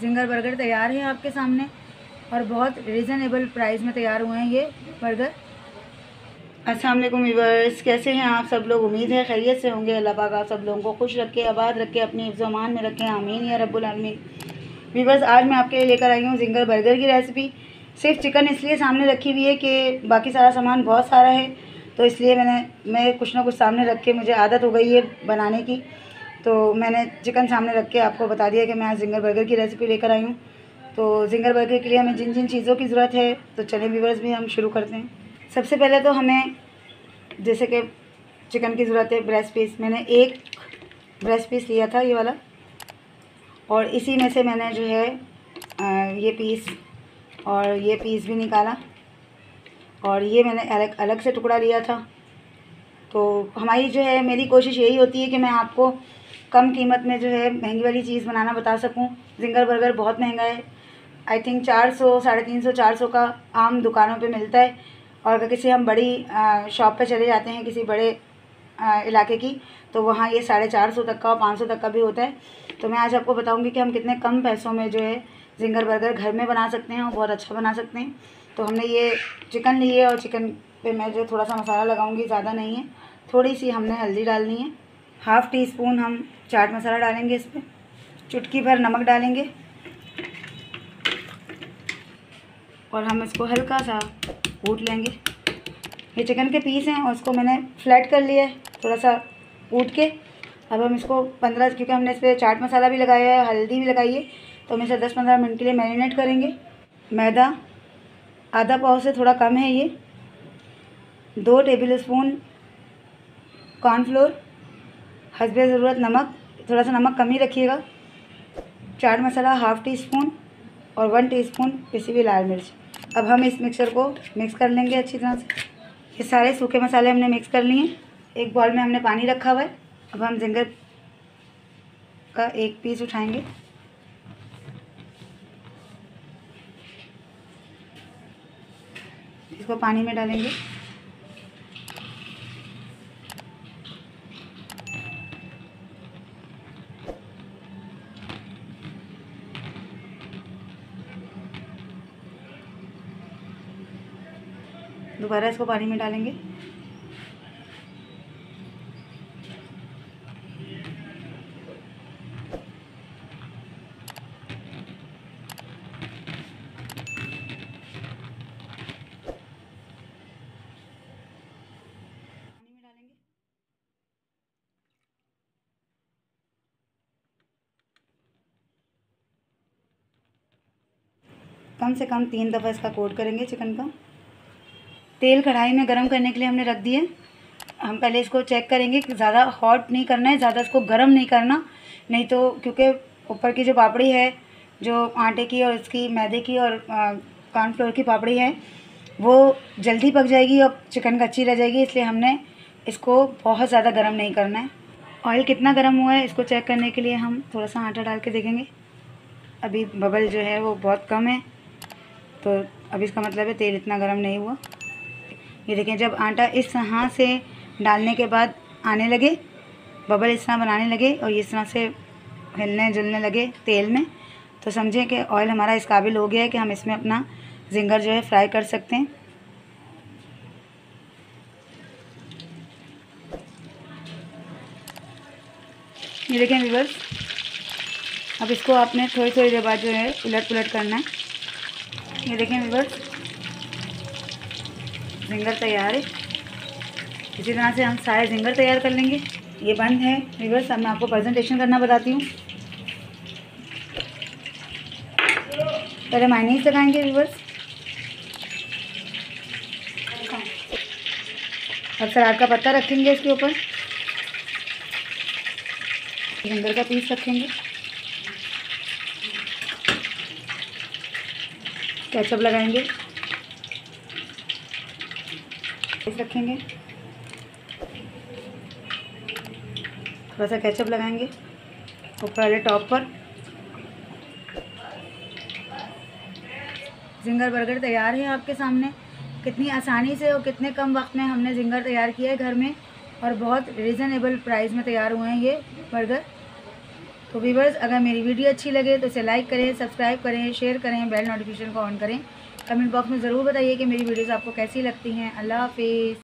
Ginger burger तैयार है आपके सामने और बहुत रीज़नेबल प्राइस में तैयार हुए हैं ये बर्गर। अस्सलाम वालेकुम व्यूअर्स, कैसे हैं आप सब लोग? उम्मीद है खैरियत से होंगे। अल्लाह पाक आप सब लोगों को खुश रखे, आबाद रखे, अपने हिफ्ज़ अमान में रखें, आमीन या रब्बुल आलमीन। व्यूअर्स, आज मैं आपके लिए लेकर आई हूँ जिंगर बर्गर की रेसिपी। सिर्फ चिकन इसलिए सामने रखी हुई है कि बाकी सारा सामान बहुत सारा है, तो इसलिए मैं कुछ ना कुछ सामने रख के, मुझे आदत हो गई है बनाने की, तो मैंने चिकन सामने रख के आपको बता दिया कि मैं आज जिंगर बर्गर की रेसिपी लेकर आई हूँ। तो जिंगर बर्गर के लिए हमें जिन जिन चीज़ों की ज़रूरत है, तो चलें व्यूअर्स भी हम शुरू करते हैं। सबसे पहले तो हमें जैसे कि चिकन की ज़रूरत है ब्रेस्ट पीस। मैंने एक ब्रेस्ट पीस लिया था ये वाला, और इसी में से मैंने जो है ये पीस और ये पीस भी निकाला, और ये मैंने अलग अलग से टुकड़ा लिया था। तो हमारी जो है, मेरी कोशिश यही होती है कि मैं आपको कम कीमत में जो है महंगी वाली चीज़ बनाना बता सकूं। जिंगर बर्गर बहुत महंगा है, आई थिंक 400, 350, 400 का आम दुकानों पे मिलता है, और अगर किसी हम बड़ी शॉप पे चले जाते हैं किसी बड़े इलाके की, तो वहाँ ये 450 तक का और 500 तक का भी होता है। तो मैं आज आपको बताऊंगी कि हम कितने कम पैसों में जो है जिंगर बर्गर घर में बना सकते हैं और बहुत अच्छा बना सकते हैं। तो हमने ये चिकन ली है, और चिकन पे मैं जो थोड़ा सा मसाला लगाऊंगी, ज़्यादा नहीं है, थोड़ी सी हमने हल्दी डालनी है, हाफ़ टी स्पून हम चाट मसाला डालेंगे, इस पर चुटकी भर नमक डालेंगे, और हम इसको हल्का सा कूट लेंगे। ये चिकन के पीस हैं और इसको मैंने फ्लैट कर लिया है थोड़ा सा कूट के। अब हम इसको 15, क्योंकि हमने इस पर चाट मसाला भी लगाया है, हल्दी भी लगाई है, तो हम इसे 10-15 मिनट के लिए मैरिनेट करेंगे। मैदा आधा पाव से थोड़ा कम है ये, 2 टेबल स्पून कॉर्नफ्लोर, हस्बे ज़रूरत नमक, थोड़ा सा नमक कम ही रखिएगा, chaat masala half tea spoon, और 1 टीस्पून पिसी हुई लाल मिर्च। अब हम इस मिक्सचर को मिक्स कर लेंगे अच्छी तरह से। ये सारे सूखे मसाले हमने मिक्स कर लिए। एक बॉल में हमने पानी रखा हुआ है। अब हम जिंगर का एक पीस उठाएंगे, इसको पानी में डालेंगे, दोबारा इसको पानी में डालेंगे, कम से कम 3 दफ़ा इसका कोट करेंगे चिकन का। तेल कढ़ाई में गरम करने के लिए हमने रख दिए। हम पहले इसको चेक करेंगे कि ज़्यादा हॉट नहीं करना है, ज़्यादा इसको गर्म नहीं करना, नहीं तो क्योंकि ऊपर की जो पापड़ी है, जो आटे की और इसकी मैदे की और कॉर्नफ्लोर की पापड़ी है, वो जल्दी पक जाएगी और चिकन कच्ची रह जाएगी, इसलिए हमने इसको बहुत ज़्यादा गर्म नहीं करना है। ऑयल कितना गर्म हुआ है इसको चेक करने के लिए हम थोड़ा सा आटा डाल के देखेंगे। अभी बबल जो है वो बहुत कम है, तो अब इसका मतलब है तेल इतना गर्म नहीं हुआ। ये देखें, जब आटा इस तरह से डालने के बाद आने लगे, बबल इस तरह बनाने लगे और इस तरह से हिलने जुलने लगे तेल में, तो समझें कि ऑयल हमारा इस काबिल हो गया है कि हम इसमें अपना जिंगर जो है फ्राई कर सकते हैं। ये देखें व्यूअर्स, अब इसको आपने थोड़ी थोड़ी देर बाद जो है उलट पुलट करना है। ये देखें व्यूअर्स, जिंगर तैयार है। इसी तरह से हम सारे जिंगर तैयार कर लेंगे। ये बंद है व्यूअर्स। अब मैं आपको प्रेजेंटेशन करना बताती हूँ। पहले मायनीज लगाएंगे व्यूअर्स, अब सलाद का पत्ता रखेंगे इसके ऊपर, जिंगर का पीस रखेंगे, केचप लगाएंगे, इस रखेंगे, थोड़ा सा केचप लगाएंगे ऊपर वाले टॉप पर। जिंगर बर्गर तैयार है आपके सामने। कितनी आसानी से और कितने कम वक्त में हमने जिंगर तैयार किया है घर में, और बहुत रीज़नेबल प्राइस में तैयार हुए हैं ये बर्गर। तो व्यूअर्स, अगर मेरी वीडियो अच्छी लगे तो इसे लाइक करें, सब्सक्राइब करें, शेयर करें, बेल नोटिफिकेशन को ऑन करें। कमेंट बॉक्स में ज़रूर बताइए कि मेरी वीडियोज़ आपको कैसी लगती हैं। अल्लाह हाफिज़।